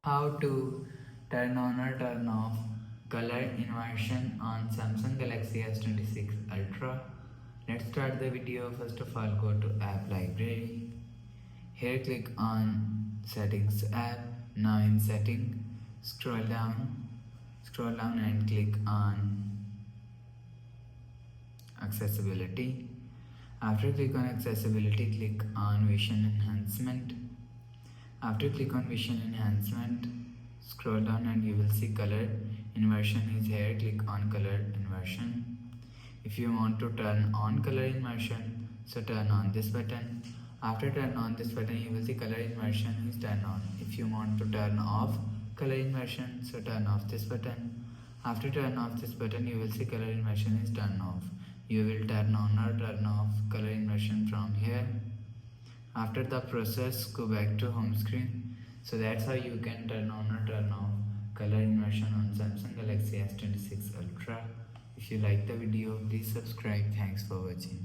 How to turn on or turn off color inversion on Samsung Galaxy S26 Ultra. Let's start the video. First of all, go to app library. Here click on settings app. Now in setting, scroll down and click on accessibility. After click on accessibility, click on vision enhancement. After click on vision enhancement, scroll down and you will see color inversion is here. Click on color inversion. If you want to turn on color immersion, so turn on this button. After turn on this button, you will see color immersion is turned on. If you want to turn off color immersion, so turn off this button. After turn off this button, you will see color immersion is turned off. You will turn on or turn off color immersion from here. After the process, go back to home screen. So that's how you can turn on or turn off color immersion on Samsung Galaxy S26 Ultra. If you like the video, please subscribe. Thanks for watching.